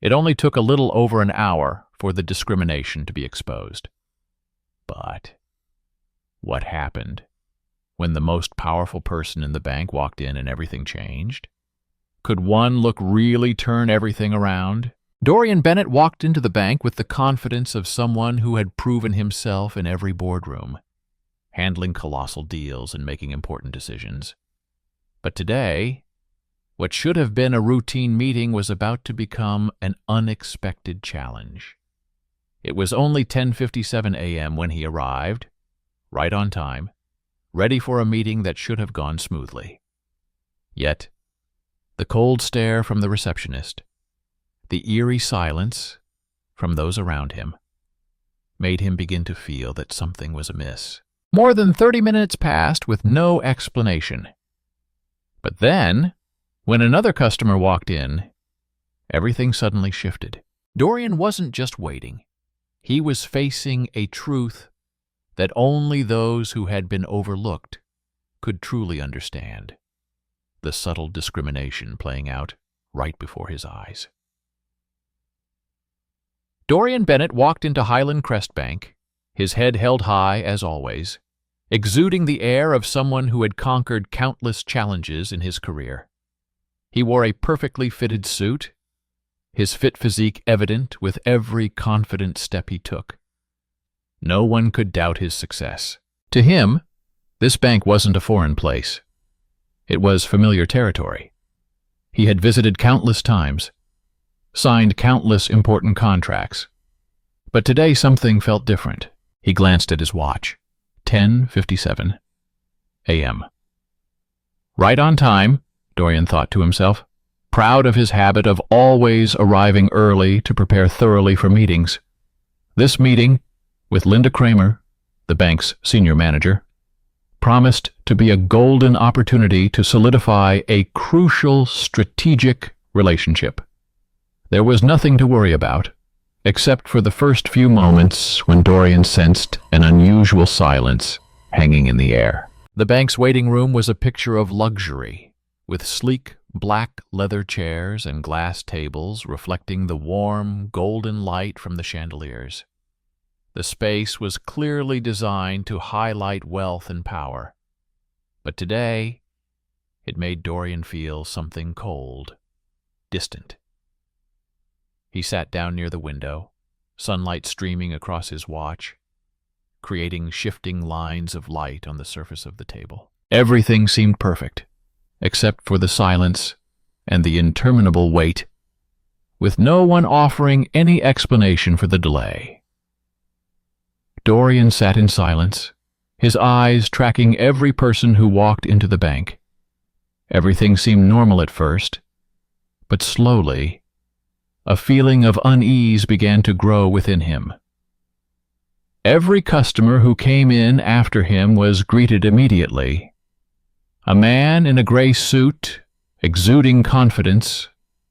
It only took a little over an hour for the discrimination to be exposed. But what happened when the most powerful person in the bank walked in and everything changed? Could one look really turn everything around? Dorian Bennett walked into the bank with the confidence of someone who had proven himself in every boardroom, handling colossal deals and making important decisions. But today, what should have been a routine meeting was about to become an unexpected challenge. It was only 10:57 a.m. when he arrived, right on time, ready for a meeting that should have gone smoothly. Yet, the cold stare from the receptionist, the eerie silence from those around him, made him begin to feel that something was amiss. More than 30 minutes passed with no explanation. But then, when another customer walked in, everything suddenly shifted. Dorian wasn't just waiting. He was facing a truth that only those who had been overlooked could truly understand. The subtle discrimination playing out right before his eyes. Dorian Bennett walked into Highland Crest Bank, his head held high as always, exuding the air of someone who had conquered countless challenges in his career. He wore a perfectly fitted suit, his fit physique evident with every confident step he took. No one could doubt his success. To him, this bank wasn't a foreign place. It was familiar territory. He had visited countless times, signed countless important contracts. But today something felt different. He glanced at his watch. 10:57 a.m. Right on time, Dorian thought to himself, proud of his habit of always arriving early to prepare thoroughly for meetings. This meeting, with Linda Kramer, the bank's senior manager, promised to be a golden opportunity to solidify a crucial strategic relationship. There was nothing to worry about, except for the first few moments when Dorian sensed an unusual silence hanging in the air. The bank's waiting room was a picture of luxury, with sleek black leather chairs and glass tables reflecting the warm, golden light from the chandeliers. The space was clearly designed to highlight wealth and power. But today, it made Dorian feel something cold, distant. He sat down near the window, sunlight streaming across his watch, creating shifting lines of light on the surface of the table. Everything seemed perfect, except for the silence and the interminable wait, with no one offering any explanation for the delay. Dorian sat in silence, his eyes tracking every person who walked into the bank. Everything seemed normal at first, but slowly, a feeling of unease began to grow within him. Every customer who came in after him was greeted immediately. A man in a gray suit, exuding confidence,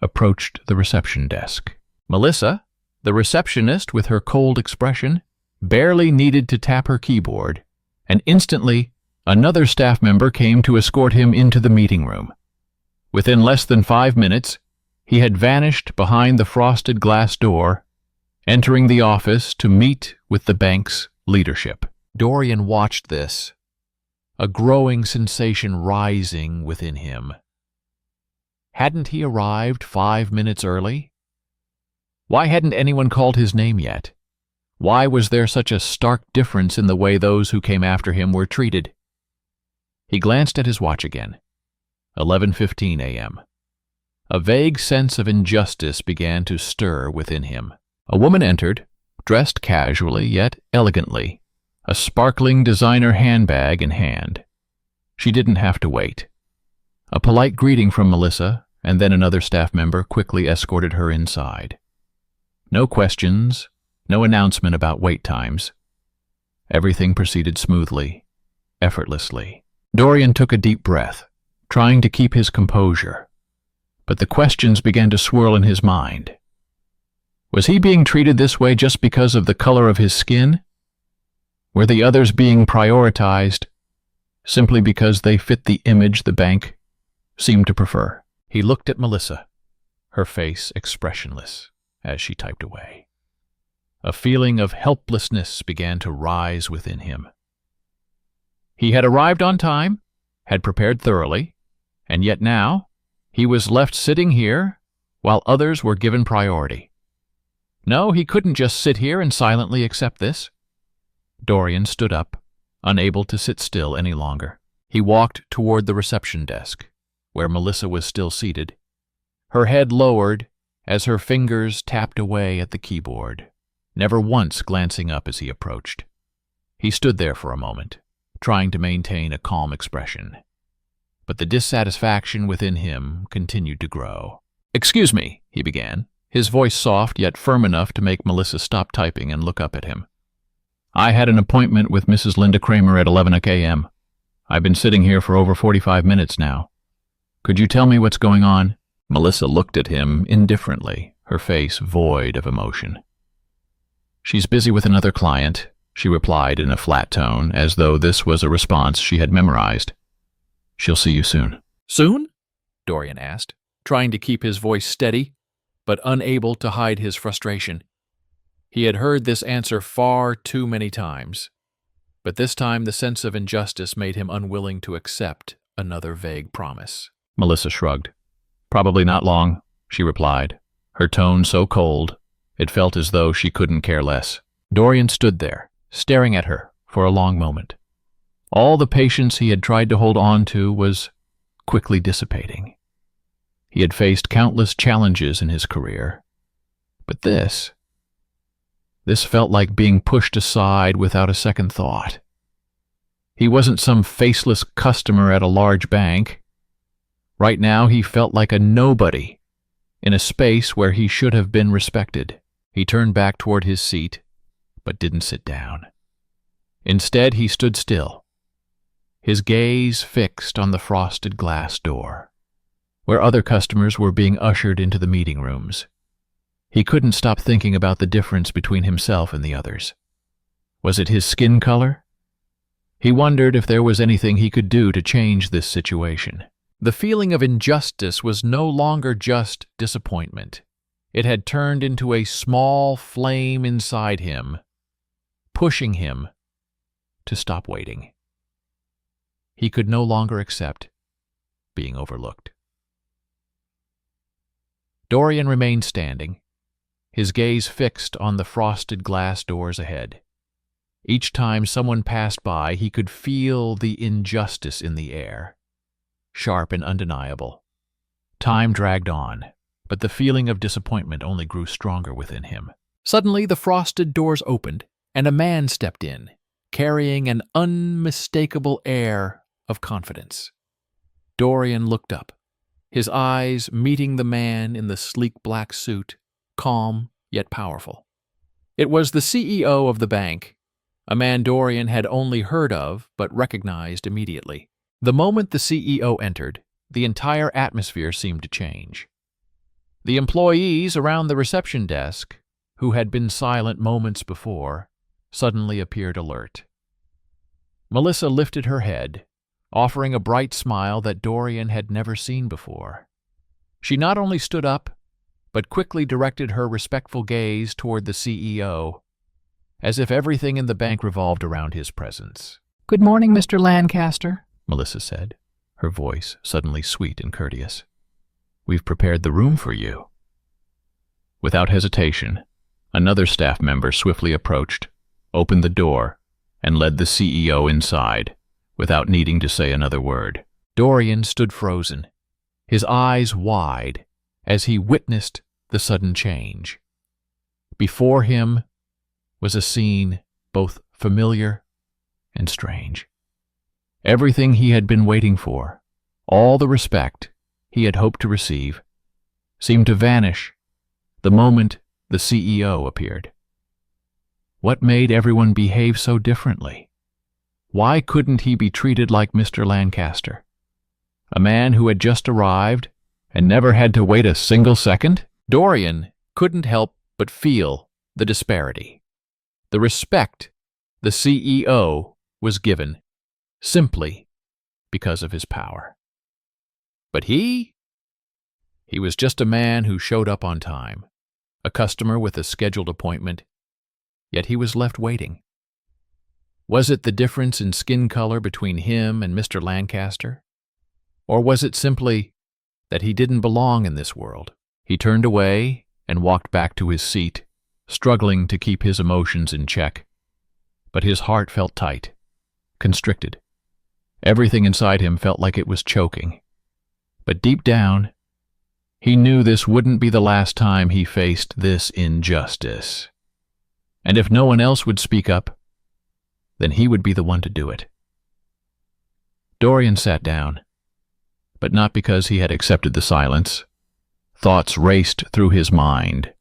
approached the reception desk. Melissa, the receptionist with her cold expression, barely needed to tap her keyboard, and instantly another staff member came to escort him into the meeting room. Within less than 5 minutes, he had vanished behind the frosted glass door, entering the office to meet with the bank's leadership. Dorian watched this, a growing sensation rising within him. Hadn't he arrived 5 minutes early? Why hadn't anyone called his name yet? Why was there such a stark difference in the way those who came after him were treated? He glanced at his watch again. 11:15 a.m. A vague sense of injustice began to stir within him. A woman entered, dressed casually yet elegantly, a sparkling designer handbag in hand. She didn't have to wait. A polite greeting from Melissa, and then another staff member quickly escorted her inside. No questions, no announcement about wait times. Everything proceeded smoothly, effortlessly. Dorian took a deep breath, trying to keep his composure. But the questions began to swirl in his mind. Was he being treated this way just because of the color of his skin? Were the others being prioritized simply because they fit the image the bank seemed to prefer? He looked at Melissa, her face expressionless as she typed away. A feeling of helplessness began to rise within him. He had arrived on time, had prepared thoroughly, and yet now he was left sitting here while others were given priority. No, he couldn't just sit here and silently accept this. Dorian stood up, unable to sit still any longer. He walked toward the reception desk, where Melissa was still seated, her head lowered as her fingers tapped away at the keyboard, never once glancing up as he approached. He stood there for a moment, trying to maintain a calm expression. But the dissatisfaction within him continued to grow. "Excuse me," he began, his voice soft yet firm enough to make Melissa stop typing and look up at him. "I had an appointment with Mrs. Linda Kramer at 11 a.m. I've been sitting here for over 45 minutes now. Could you tell me what's going on?" Melissa looked at him indifferently, her face void of emotion. "She's busy with another client," she replied in a flat tone, as though this was a response she had memorized. "She'll see you soon." "Soon?" Dorian asked, trying to keep his voice steady, but unable to hide his frustration. He had heard this answer far too many times, but this time the sense of injustice made him unwilling to accept another vague promise. Melissa shrugged. "Probably not long," she replied, her tone so cold it felt as though she couldn't care less. Dorian stood there, staring at her for a long moment. All the patience he had tried to hold on to was quickly dissipating. He had faced countless challenges in his career, but this felt like being pushed aside without a second thought. He wasn't some faceless customer at a large bank. Right now he felt like a nobody in a space where he should have been respected. He turned back toward his seat, but didn't sit down. Instead, he stood still, his gaze fixed on the frosted glass door, where other customers were being ushered into the meeting rooms. He couldn't stop thinking about the difference between himself and the others. Was it his skin color? He wondered if there was anything he could do to change this situation. The feeling of injustice was no longer just disappointment. It had turned into a small flame inside him, pushing him to stop waiting. He could no longer accept being overlooked. Dorian remained standing, his gaze fixed on the frosted glass doors ahead. Each time someone passed by, he could feel the injustice in the air, sharp and undeniable. Time dragged on, but the feeling of disappointment only grew stronger within him. Suddenly, the frosted doors opened, and a man stepped in, carrying an unmistakable air of confidence. Dorian looked up, his eyes meeting the man in the sleek black suit, calm yet powerful. It was the CEO of the bank, a man Dorian had only heard of but recognized immediately. The moment the CEO entered, the entire atmosphere seemed to change. The employees around the reception desk, who had been silent moments before, suddenly appeared alert. Melissa lifted her head, offering a bright smile that Dorian had never seen before. She not only stood up, but quickly directed her respectful gaze toward the CEO, as if everything in the bank revolved around his presence. "Good morning, Mr. Lancaster," Melissa said, her voice suddenly sweet and courteous. "We've prepared the room for you." Without hesitation, another staff member swiftly approached, opened the door, and led the CEO inside, without needing to say another word. Dorian stood frozen, his eyes wide, as he witnessed the sudden change. Before him was a scene both familiar and strange. Everything he had been waiting for, all the respect he had hoped to receive, seemed to vanish the moment the CEO appeared. What made everyone behave so differently? Why couldn't he be treated like Mr. Lancaster, a man who had just arrived and never had to wait a single second? Dorian couldn't help but feel the disparity, the respect the CEO was given simply because of his power. But he He was just a man who showed up on time, a customer with a scheduled appointment, yet he was left waiting. Was it the difference in skin color between him and Mr. Lancaster? Or was it simply that he didn't belong in this world? He turned away and walked back to his seat, struggling to keep his emotions in check. But his heart felt tight, constricted. Everything inside him felt like it was choking. But deep down, he knew this wouldn't be the last time he faced this injustice. And if no one else would speak up, then he would be the one to do it. Dorian sat down, but not because he had accepted the silence. Thoughts raced through his mind,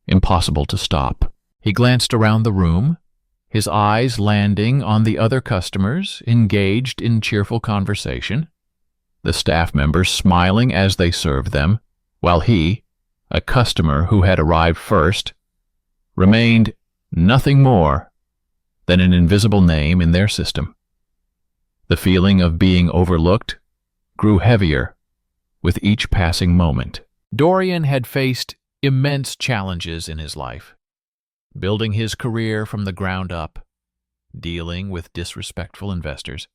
impossible to stop. He glanced around the room, his eyes landing on the other customers engaged in cheerful conversation, the staff members smiling as they served them, while he, a customer who had arrived first, remained nothing more than an invisible name in their system. The feeling of being overlooked grew heavier with each passing moment. Dorian had faced immense challenges in his life, building his career from the ground up, dealing with disrespectful investors,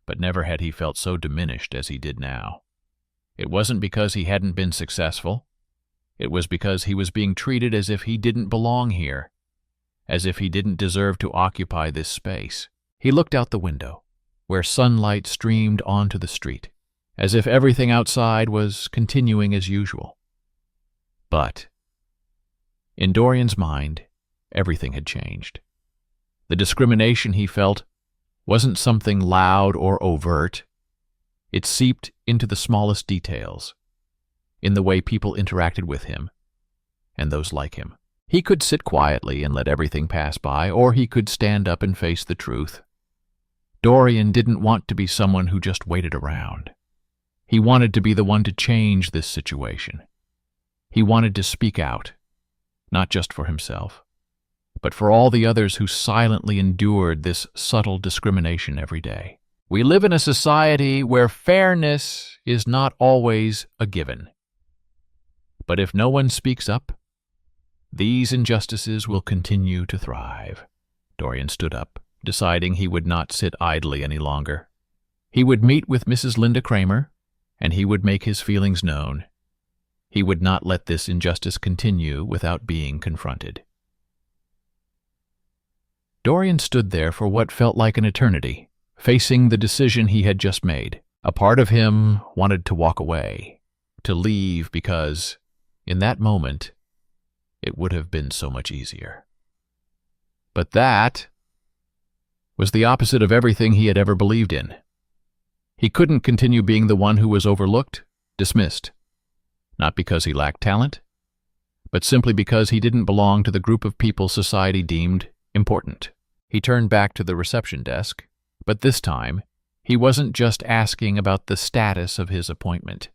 but never had he felt so diminished as he did now. It wasn't because he hadn't been successful. It was because he was being treated as if he didn't belong here, as if he didn't deserve to occupy this space. He looked out the window, where sunlight streamed onto the street, as if everything outside was continuing as usual. But in Dorian's mind, everything had changed. The discrimination he felt wasn't something loud or overt. It seeped into the smallest details, in the way people interacted with him and those like him. He could sit quietly and let everything pass by, or he could stand up and face the truth. Dorian didn't want to be someone who just waited around. He wanted to be the one to change this situation. He wanted to speak out, not just for himself, but for all the others who silently endured this subtle discrimination every day. We live in a society where fairness is not always a given. But if no one speaks up, these injustices will continue to thrive. Dorian stood up, deciding he would not sit idly any longer. He would meet with Mrs. Linda Kramer, and he would make his feelings known. He would not let this injustice continue without being confronted. Dorian stood there for what felt like an eternity, facing the decision he had just made. A part of him wanted to walk away, to leave, because, in that moment, it would have been so much easier. But that was the opposite of everything he had ever believed in. He couldn't continue being the one who was overlooked, dismissed, not because he lacked talent, but simply because he didn't belong to the group of people society deemed important. He turned back to the reception desk, but this time, he wasn't just asking about the status of his appointment.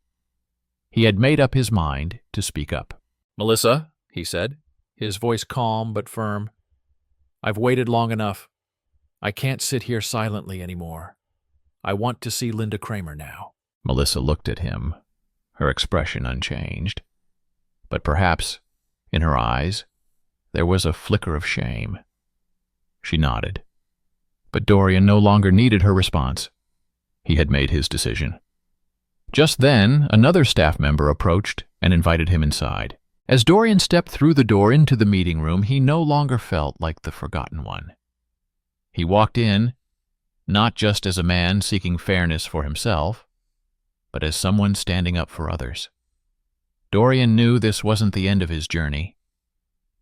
He had made up his mind to speak up. "Melissa," he said, his voice calm but firm, "I've waited long enough. I can't sit here silently anymore. I want to see Linda Kramer now." Melissa looked at him, her expression unchanged. But perhaps, in her eyes, there was a flicker of shame. She nodded. But Dorian no longer needed her response. He had made his decision. Just then, another staff member approached and invited him inside. As Dorian stepped through the door into the meeting room, he no longer felt like the forgotten one. He walked in, not just as a man seeking fairness for himself, but as someone standing up for others. Dorian knew this wasn't the end of his journey,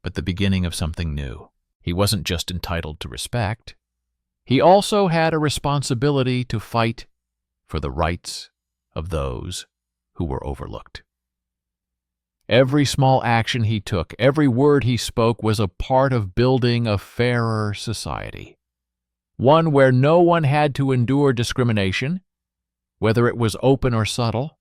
but the beginning of something new. He wasn't just entitled to respect. He also had a responsibility to fight for the rights of those who were overlooked. Every small action he took, every word he spoke was a part of building a fairer society. One where no one had to endure discrimination, whether it was open or subtle,